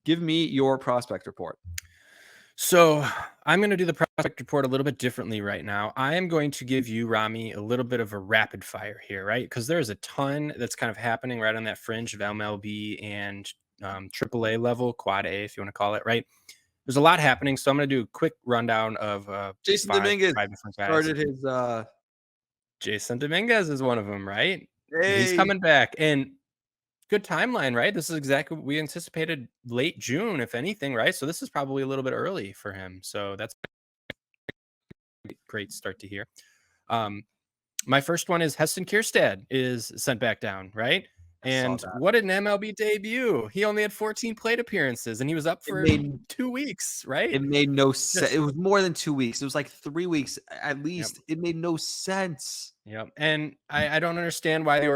Give me your prospect report. So I'm going to do the prospect report a little bit differently right now. I am going to give you, Rami, a little bit of a rapid fire here, right? Because there's a ton that's kind of happening right on that fringe of MLB and AAA level, quad A, if you want to call it, right? There's a lot happening. So I'm going to do a quick rundown of Jasson five Dominguez different guys. started his Jasson Dominguez is one of them, right? He's hey. coming back. And good timeline, right? This is exactly what we anticipated, late June, if anything, right? So this is probably a little bit early for him. So that's a great start to hear. My first one is Heston Kjerstad is sent back down, right? And what an MLB debut. He only had 14 plate appearances and he was up for 2 weeks, right? It made no sense. It was more than 2 weeks. It was like 3 weeks at least. Yep. It made no sense. Yep. And I don't understand why they were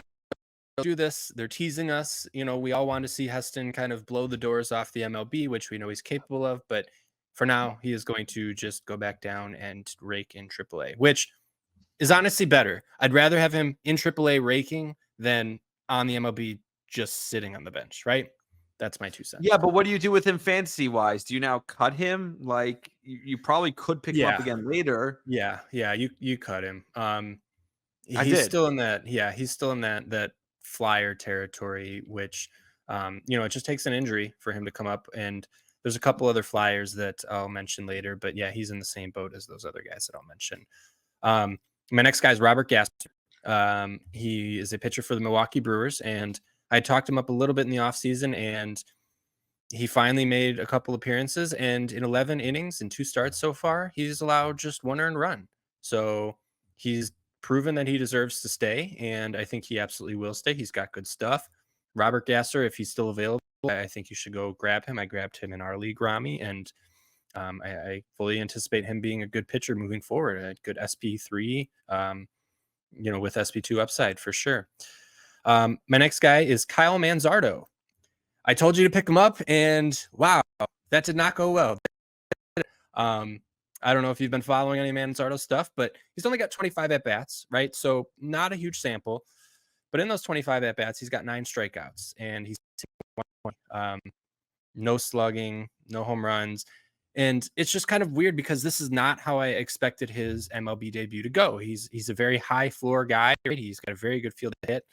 do this. They're teasing us. You know, we all want to see Heston kind of blow the doors off the MLB, which we know he's capable of. But for now, he is going to just go back down and rake in AAA, which is honestly better. I'd rather have him in AAA raking than on the MLB just sitting on the bench, right? That's my 2 cents. Yeah, but what do you do with him fantasy wise? Do you now cut him? Like you probably could pick him up again later. Yeah, you cut him. He's still in that. Yeah, he's still in that flyer territory, which it just takes an injury for him to come up. And there's a couple other flyers that I'll mention later, but yeah, he's in the same boat as those other guys that I'll mention. My next guy is Robert Gasser. He is a pitcher for the Milwaukee Brewers, and I talked him up a little bit in the offseason, and he finally made a couple appearances, and in 11 innings and 2 starts so far, he's allowed just 1 earned run. So he's proven that he deserves to stay, and I think he absolutely will stay. He's got good stuff. Robert Gasser, if he's still available, I think you should go grab him. I grabbed him in our league, Rami, and I fully anticipate him being a good pitcher moving forward, a good SP3, with SP2 upside for sure. My next guy is Kyle Manzardo. I told you to pick him up, and wow, that did not go well. I don't know if you've been following any Manzardo stuff, but he's only got 25 at-bats, right? So not a huge sample. But in those 25 at-bats, he's got 9 strikeouts, and he's no slugging, no home runs. And it's just kind of weird because this is not how I expected his MLB debut to go. He's a very high floor guy. Right? He's got a very good field to hit.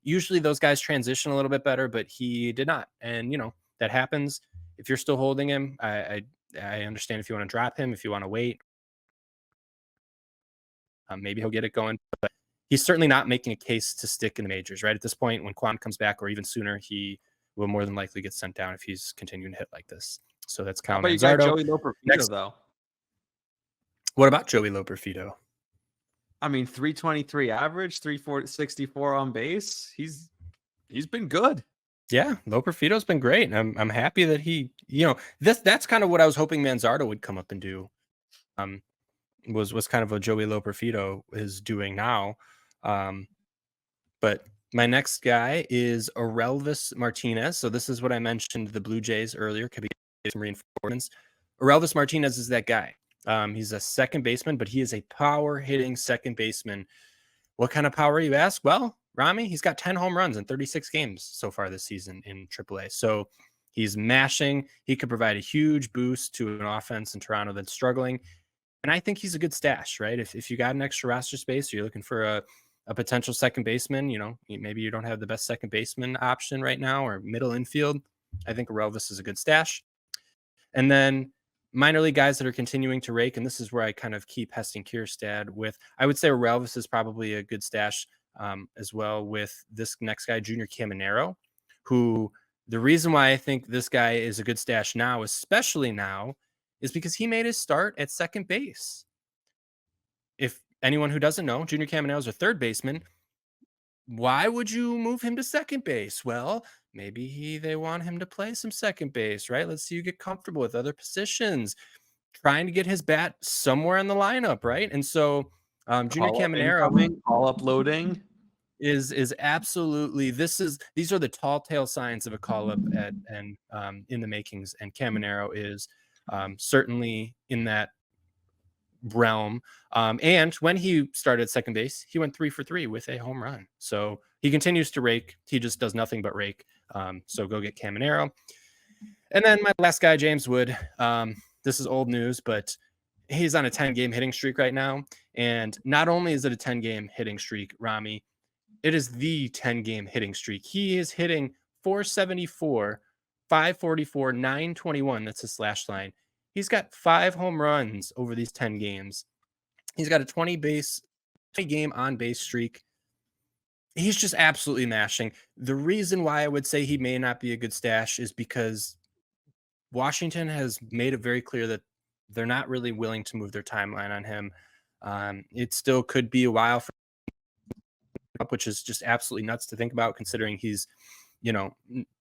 Usually those guys transition a little bit better, but he did not. And, that happens. If you're still holding him, I understand if you want to drop him, if you want to wait. Maybe he'll get it going. But he's certainly not making a case to stick in the majors, right? At this point, when Quan comes back or even sooner, he will more than likely get sent down if he's continuing to hit like this. So that's Kyle Manzardo. You got Joey Loperfido, though. What about Joey Loperfido? I mean, 323 average, 364 on base. He's been good. Yeah, Loperfido's been great. I'm happy that he, that's kind of what I was hoping Manzardo would come up and do. Was kind of what Joey Loperfido is doing now. But my next guy is Orelvis Martinez. So this is what I mentioned the Blue Jays earlier. Could be some reinforcements. Orelvis Martinez is that guy. He's a second baseman, but he is a power hitting second baseman. What kind of power, you ask? Well, Rami, he's got 10 home runs in 36 games so far this season in AAA. So he's mashing. He could provide a huge boost to an offense in Toronto that's struggling. And I think he's a good stash, right? If you got an extra roster space, or you're looking for a potential second baseman, maybe you don't have the best second baseman option right now or middle infield, I think Orelvis is a good stash. And then minor league guys that are continuing to rake, and this is where I kind of keep Heston Kjerstad with. I would say Orelvis is probably a good stash as well with this next guy, Junior Caminero, who the reason why I think this guy is a good stash now, especially now, is because he made his start at second base. If anyone who doesn't know, Junior Caminero is a third baseman. Why would you move him to second base? Well, maybe they want him to play some second base, right? Let's see you get comfortable with other positions, trying to get his bat somewhere in the lineup, right? And so Junior Caminero call up loading is absolutely, these are the tall tale signs of a call up and in the makings. And Caminero is certainly in that realm. And when he started second base, he went 3 for 3 with a home run. So he continues to rake. He just does nothing but rake. So go get Caminero. And then my last guy, James Wood. This is old news, but he's on a 10-game hitting streak right now. And not only is it a 10-game hitting streak, Rami, it is the 10-game hitting streak. He is hitting 474, 544, 921. That's his slash line. He's got 5 home runs over these 10 games. He's got a 20 game on base streak. He's just absolutely mashing. The reason why I would say he may not be a good stash is because Washington has made it very clear that they're not really willing to move their timeline on him. It still could be a while for, which is just absolutely nuts to think about, considering he's,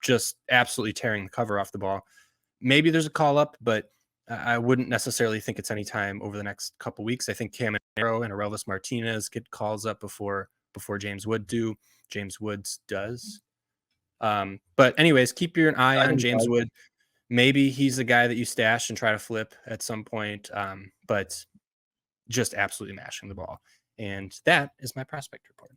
just absolutely tearing the cover off the ball. Maybe there's a call up, but I wouldn't necessarily think it's any time over the next couple weeks. I think Caminero and Aurelvis Martinez get calls up before James Wood do. James Woods does. But anyways, keep your eye on James Wood. Maybe he's a guy that you stash and try to flip at some point, but just absolutely mashing the ball. And that is my prospect report.